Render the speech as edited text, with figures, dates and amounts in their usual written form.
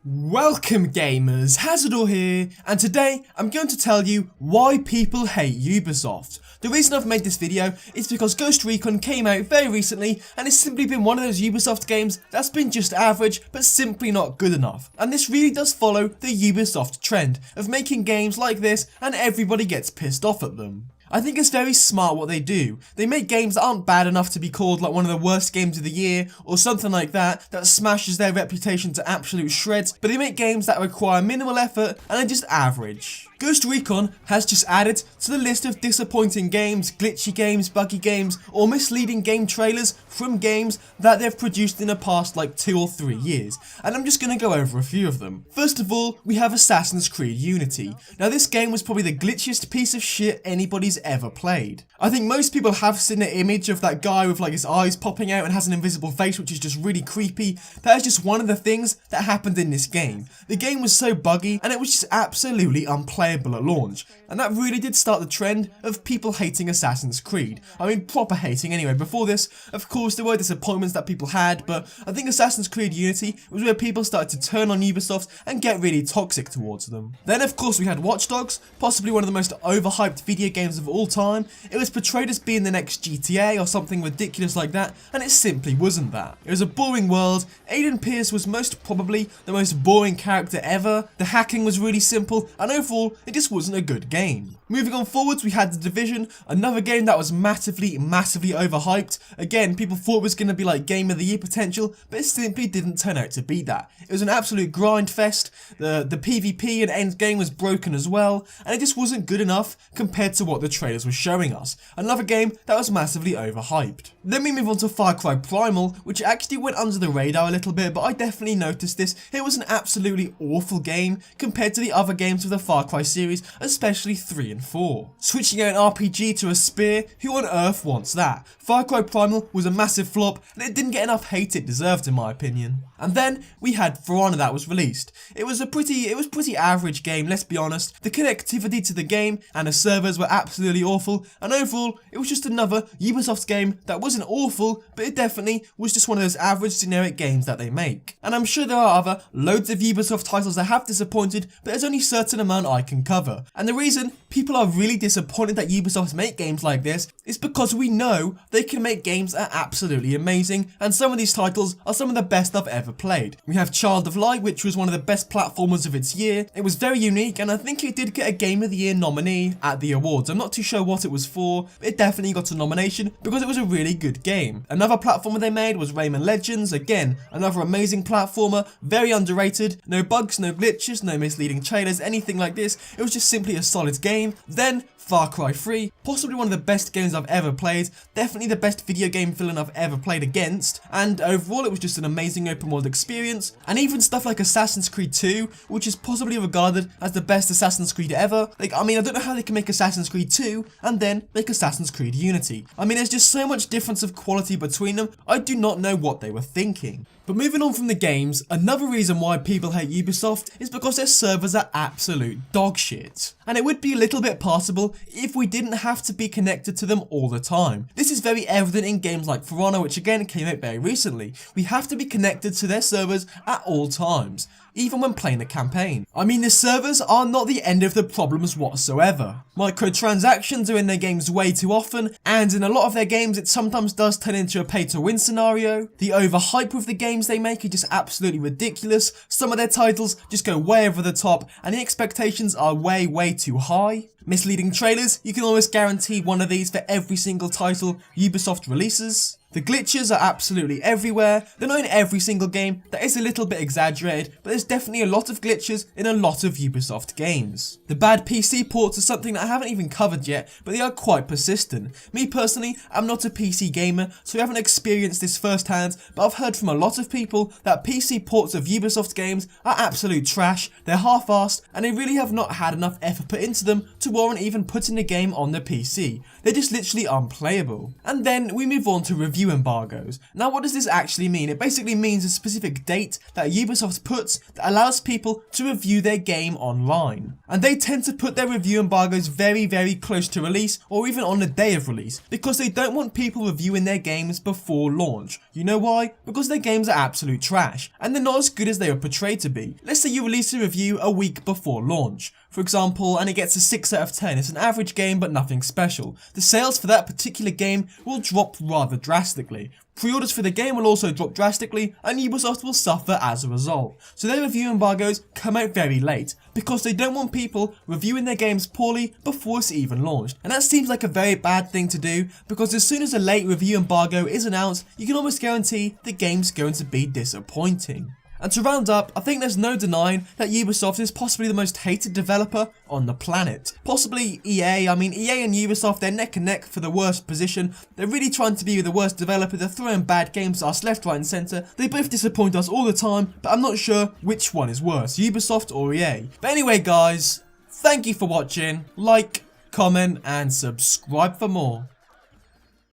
Welcome gamers, Hazardor here, and today I'm going to tell you why people hate Ubisoft. The reason I've made this video is because Ghost Recon came out very recently and it's simply been one of those Ubisoft games that's been just average but simply not good enough. And this really does follow the Ubisoft trend of making games like this and everybody gets pissed off at them. I think it's very smart what they do. They make games that aren't bad enough to be called like one of the worst games of the year or something like that smashes their reputation to absolute shreds, but they make games that require minimal effort and are just average. Ghost Recon has just added to the list of disappointing games, glitchy games, buggy games, or misleading game trailers from games that they've produced in the past like 2 or 3 years, and I'm just going to go over a few of them. First of all, we have Assassin's Creed Unity. Now this game was probably the glitchiest piece of shit anybody's ever played. I think most people have seen the image of that guy with like his eyes popping out and has an invisible face, which is just really creepy. That is just one of the things that happened in this game. The game was so buggy and it was just absolutely unplayable at launch, and that really did start the trend of people hating Assassin's Creed. I mean, proper hating anyway. Before this, of course, there were disappointments that people had, but I think Assassin's Creed Unity was where people started to turn on Ubisoft and get really toxic towards them. Then of course we had Watch Dogs, possibly one of the most overhyped video games of all time. It was portrayed as being the next GTA or something ridiculous like that, and it simply wasn't that. It was a boring world. Aiden Pierce was most probably the most boring character ever. The hacking was really simple, and overall it just wasn't a good game. Moving on forwards, we had The Division, another game that was massively overhyped. Again, people thought it was going to be like Game of the Year potential, but it simply didn't turn out to be that. It was an absolute grind fest. The PvP and end game was broken as well, and it just wasn't good enough compared to what the trailers were showing us. Another game that was massively overhyped. Then we move on to Cry Primal, which actually went under the radar a little bit, but I definitely noticed this. It was an absolutely awful game compared to the other games of the Far Cry series, especially 3 and 4. Switching out an RPG to a spear, who on earth wants that? Far Cry Primal was a massive flop and it didn't get enough hate it deserved in my opinion. And then we had Piranha that was released. It was pretty average game, let's be honest. The connectivity to the game and the servers were absolutely awful, and overall it was just another Ubisoft game that wasn't awful, but it definitely was just one of those average generic games that they make. And I'm sure there are other loads of Ubisoft titles that have disappointed, but there's only a certain amount I can cover. And the reason people are really disappointed that Ubisoft make games like this is because we know they can make games that are absolutely amazing, and some of these titles are some of the best I've ever played. We have Child of Light, which was one of the best platformers of its year. It was very unique, and I think it did get a Game of the Year nominee at the awards. I'm not too sure what it was for, but it definitely got a nomination because it was a really good game. Another platformer they made was Rayman Legends. Again, another amazing platformer, very underrated. No bugs, no glitches, no misleading trailers, anything like this. It was just simply a solid game. Then Far Cry 3, possibly one of the best games I've ever played, definitely the best video game villain I've ever played against, and overall it was just an amazing open world experience. And even stuff like Assassin's Creed 2, which is possibly regarded as the best Assassin's Creed ever. Like, I mean, I don't know how they can make Assassin's Creed 2 and then make Assassin's Creed Unity. I mean, there's just so much difference of quality between them, I do not know what they were thinking. But moving on from the games, another reason why people hate Ubisoft is because their servers are absolute dog shit. And it would be a little bit possible if we didn't have to be connected to them all the time. This is very evident in games like Piranha, which again came out very recently. We have to be connected to their servers at all times, even when playing a campaign. I mean, the servers are not the end of the problems whatsoever. Microtransactions are in their games way too often, and in a lot of their games it sometimes does turn into a pay to win scenario. The overhype of the games they make are just absolutely ridiculous. Some of their titles just go way over the top, and the expectations are way too high. Misleading trailers, you can almost guarantee one of these for every single title Ubisoft releases. The glitches are absolutely everywhere. They're not in every single game, that is a little bit exaggerated, but there's definitely a lot of glitches in a lot of Ubisoft games. The bad PC ports are something that I haven't even covered yet, but they are quite persistent. Me personally, I'm not a PC gamer, so I haven't experienced this firsthand, but I've heard from a lot of people that PC ports of Ubisoft games are absolute trash, they're half-assed, and they really have not had enough effort put into them to warrant even putting the game on the PC. They're just literally unplayable. And then we move on to review embargoes. Now what does this actually mean? It basically means a specific date that Ubisoft puts that allows people to review their game online. And they tend to put their review embargoes very close to release, or even on the day of release, because they don't want people reviewing their games before launch. You know why? Because their games are absolute trash, and they're not as good as they are portrayed to be. Let's say you release a review a week before launch, for example, and it gets a 6 out of 10. It's an average game but nothing special. The sales for that particular game will drop rather drastically. Pre-orders for the game will also drop drastically, and Ubisoft will suffer as a result. So their review embargoes come out very late, because they don't want people reviewing their games poorly before it's even launched. And that seems like a very bad thing to do, because as soon as a late review embargo is announced, you can almost guarantee the game's going to be disappointing. And to round up, I think there's no denying that Ubisoft is possibly the most hated developer on the planet. Possibly EA. I mean, EA and Ubisoft, they're neck and neck for the worst position. They're really trying to be the worst developer. They're throwing bad games at us left, right and centre. They both disappoint us all the time, but I'm not sure which one is worse, Ubisoft or EA. But anyway guys, thank you for watching. Like, comment and subscribe for more.